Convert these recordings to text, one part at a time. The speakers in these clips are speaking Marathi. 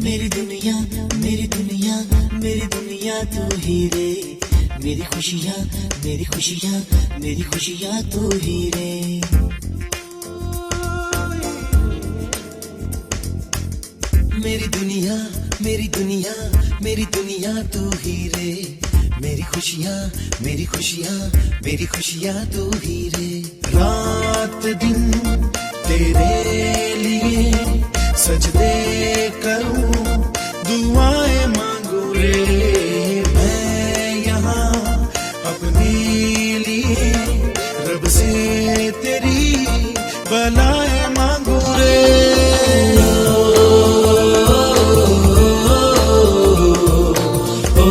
मेरी दुनिया मेरी दुनिया मेरी दुनिया तू ही रे, मेरी खुशियाँ मेरी खुशियाँ मेरी खुशियाँ तू ही रे। मेरी दुनिया मेरी दुनिया मेरी दुनिया तू ही रे, मेरी खुशियाँ मेरी खुशियाँ मेरी खुशियाँ तू ही रे। रात दिन तेरे लिए सजदे करूं, दुआएं मांगू रे मैं यहाँ अपने लिए, रब से तेरी भलाएं मांगू रे। ओ, ओ, ओ, ओ,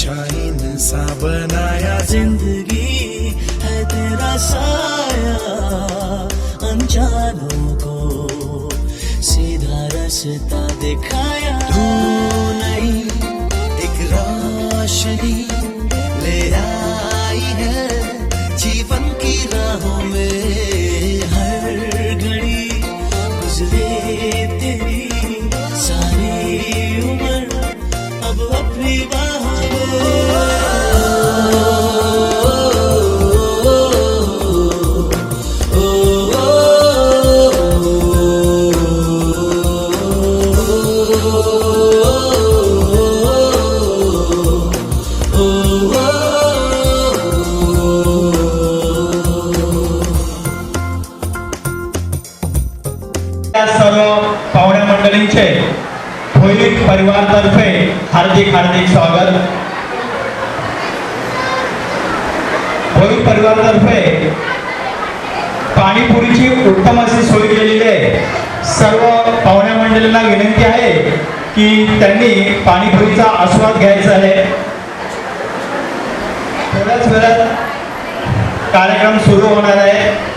शाहीन सा बनाया जिंदगी है तेरा साया अनजानों को सीधा रास्ता दिखाया तू नहीं एक रोशनी ले आई है जीवन की राहों में हर घड़ी गुजरे तेरी सारी उम्र अब अपनी बाहों सर्व पाहुण्या मंडळींचे भोईर परिवारातर्फे हार्दिक हार्दिक स्वागत. भोईर परिवारातर्फे पाणीपुरीची उत्तम अशी सोय केलेली आहे. सर्व पाहुण्या मंडळींना विनंती आहे की त्यांनी पाणीपुरीचा आस्वाद घ्यायचा आहे. थोड्याच वेळात कार्यक्रम सुरू होणार आहे.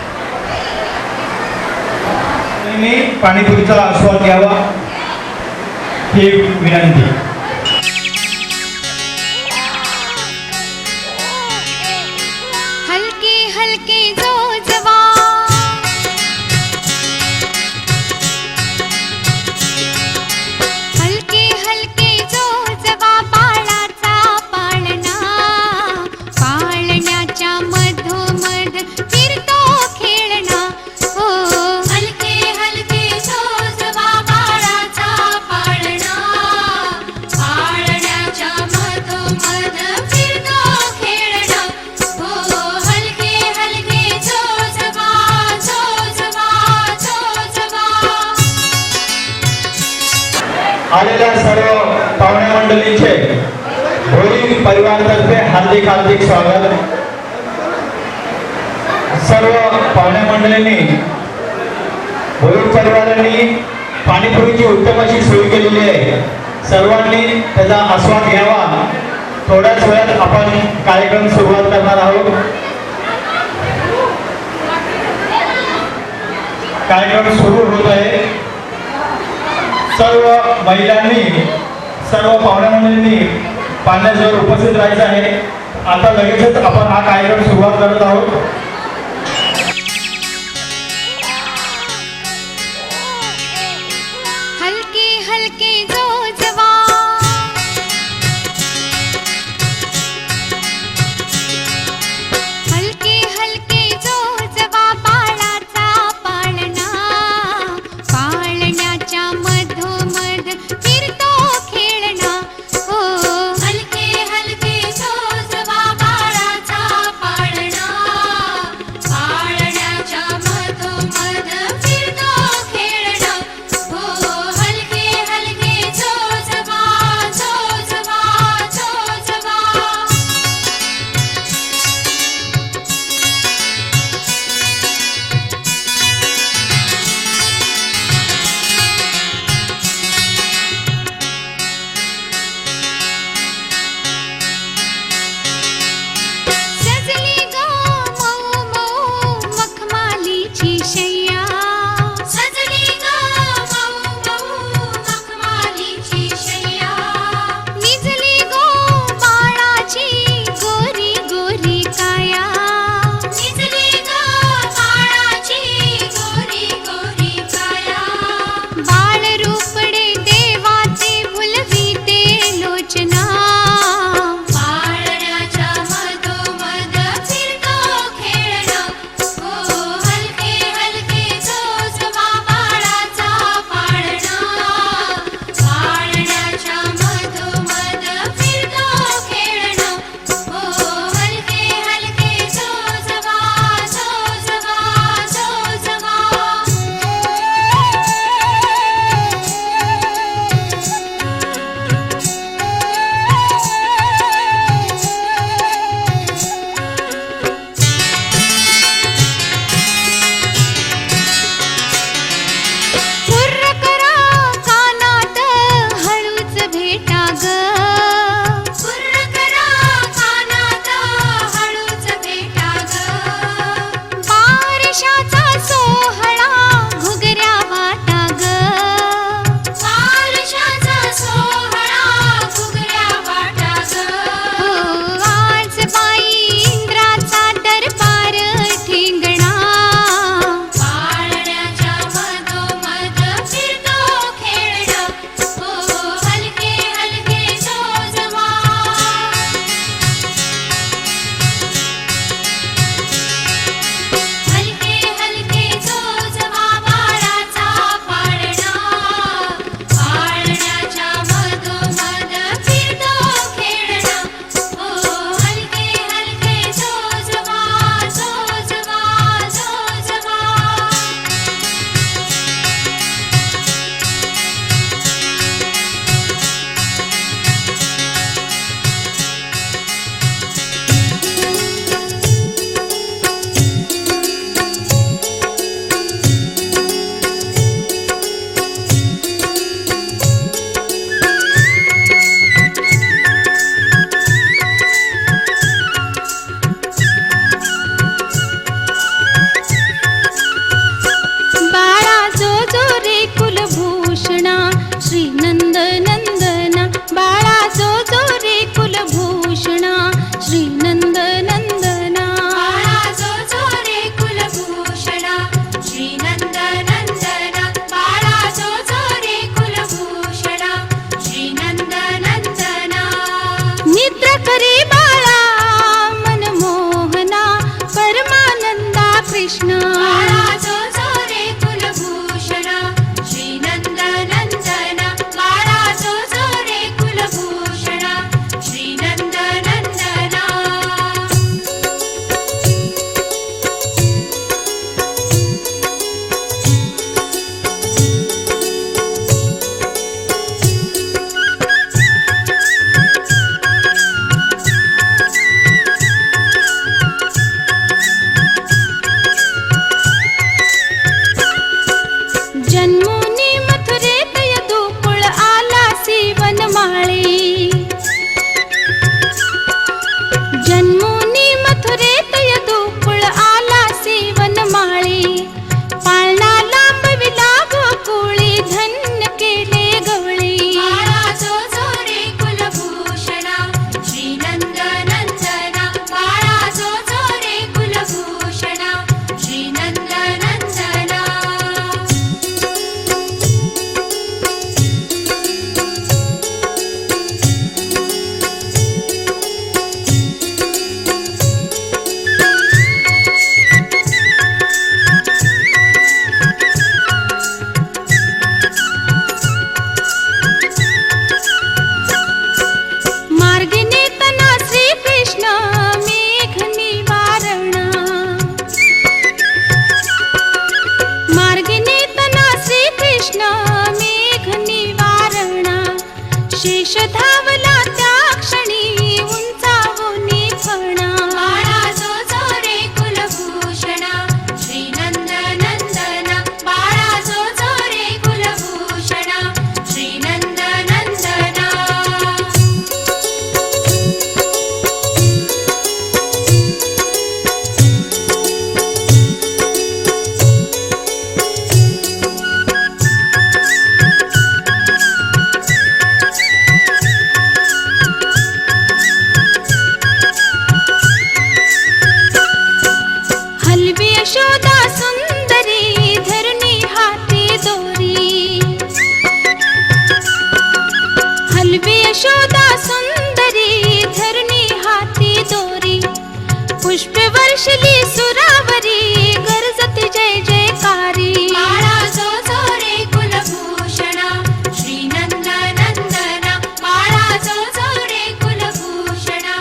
पाणीपुरीचा आस्वाद घ्यावा ही विनंती. हलके हलके जो जवा हलके हलके जो जवा बाळाचा पाळणा पाळण्याच्या मधोमध फिरतो खेळणा हो हलके हलके जो जवा बाळाचा पाळणा पाळण्याच्या मधोमध फिरतो खेळणा हो हलके हलके जो जवा आलेल्या सर्व पाहुण्या मंडळींचे भोईर परिवारातर्फे हार्दिक हार्दिक स्वागत. सर्व पाहुण्या मंडळींनी भोईर परिवारांनी पाणीपुरीची उत्तम अशी सोय केलेली आहे. सर्वांनी त्याचा आस्वाद घ्यावा. थोड्याच वेळात आपण कार्यक्रम सुरुवात करणार आहोत. कार्यक्रम सुरू होत आहे. सर्व महिलांनी सर्व पाहुण्या मंडळींनी पाण्याजवळ उपस्थित राहायचं आहे. आता लगेचच आपण हा कार्यक्रम सुरुवात करत आहोत. हलके हलके जो जवा हलके हलके जो जवा बाळाचा पाळणा पाळण्याच्या मधोमध फिरतो खेळणा हो हलके हलके जो जवा बाळाचा पाळणा यशोदा सुंदरी धरणी हाती दोरी पुष्प वर्षली सुरावरी गरजती जय जयकारी बाळा जो जो रे कुलभूषणा श्रीनंद नंदना बाळा जो जो रे कुलभूषणा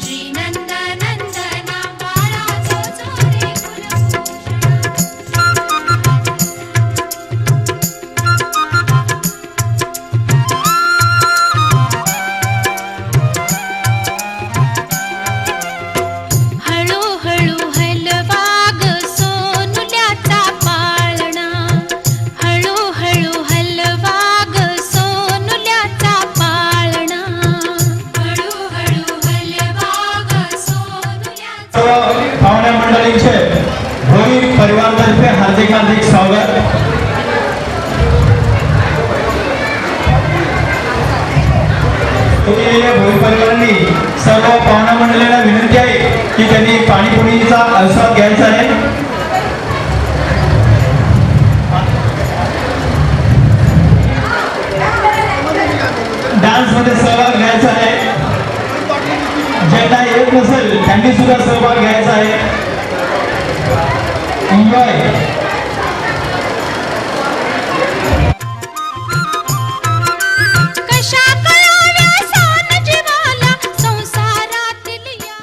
श्रीनंद नंदना बाळा जो जो रे हळूहळू हलवा ग सोनुल्याचा पाळणा हळूहळू हलवा ग सोनुल्याचा पाळणा हळूहळू हलवा ग सोनुल्याचा सर्व पाहुण्या मंडळींचे भोई परिवारातर्फे हार्दिक हार्दिक स्वागत. येथील भोई परिवारांनी सर्व पाहुण्या मंडळींना विनंती आहे की त्यांनी पाणीपुरीचा आस्वाद घ्यायचा आहे. डान्स मध्ये सहभाग घ्यायचा आहे. ज्यांना येत नसेल त्यांनी सुद्धा सहभाग घ्यायचा आहे. एन्जॉय. कशा कळाव्या सान जीवाला संसारातील या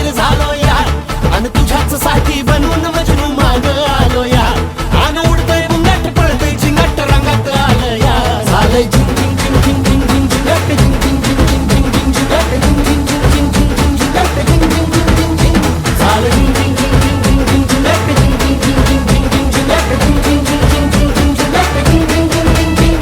सामील झालो या आणि तुझ्याच साठी बनून मजनू माग आलो या आणि उडतय बुंगाट पळतय झिंगाट रंगात आलं या झालंय झिंग झिंग झिंग झिंग झिंग झिंग झिंगाट झिंग झिंग झिंग झिंग झिंग झिंग झिंगाट झिंग झिंग झिंग झिंग झिंग झिंग झिंगाट झिंग झिंग झिंग झिंग झिंग झालं झिंग झिंग झिंग झिंग झिंग झिंग झिंगाट झिंग झिंग झिंग झिंग झिंग झिंग झिंगाट झिंग झिंग झिंग झिंग झिंग झिंग झिंगाट झिंग झिंग झिंग झिंग झिंग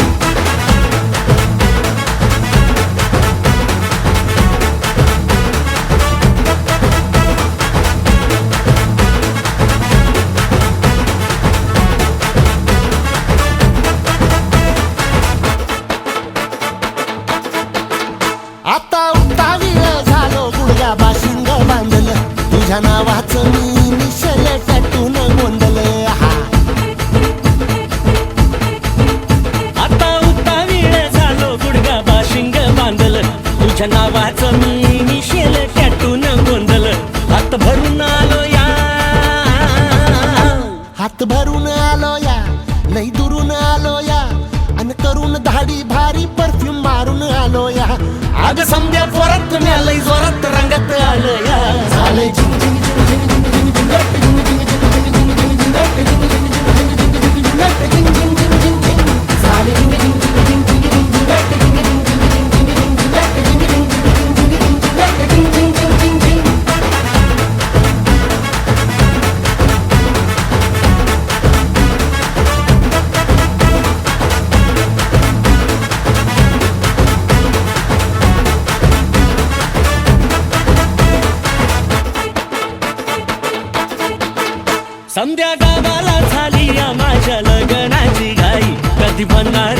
आता उतावीळ झालो गुडघ्या बाशिंग बांधलं तुझ्या नावाचं मी निशल टॅटून गोंधलं आता उतावीळ झालो गुडगा बाशिंग बांधलं तुझ्या नावाचं मी मिशेल टॅटून गोंधलं हात भरून आलो या हात भरून आलो या लई दुरून आलो या आणि करून धाडी भारी परफ्यूम मारून आलो या आग समद्या जोरात लई जोरात रंगात आलं या झालंय झिंग झिंग झिंग झिंग झिंग झिंग झिंगाट झिंग झिंग झिंग झिंग झिंग झिंगाट झिंग झिंग झिंग झिंग झिंग झिंगाट झिंग झिंग झिंग झिंग झिंग झालंय झिंग झिंग झिंग झिंग झिंग झिंग झिंगाट झिंग झिंग झिंग झिंग झिंग झिंग झिंगाट झिंग झिंग झिंग झिंग झिंग झिंग झिंगाट झिंग झिंग झिंग झिंग झिंग संध्या गावाला झाली या माझ्या लग्नाची घाई कधी बनणार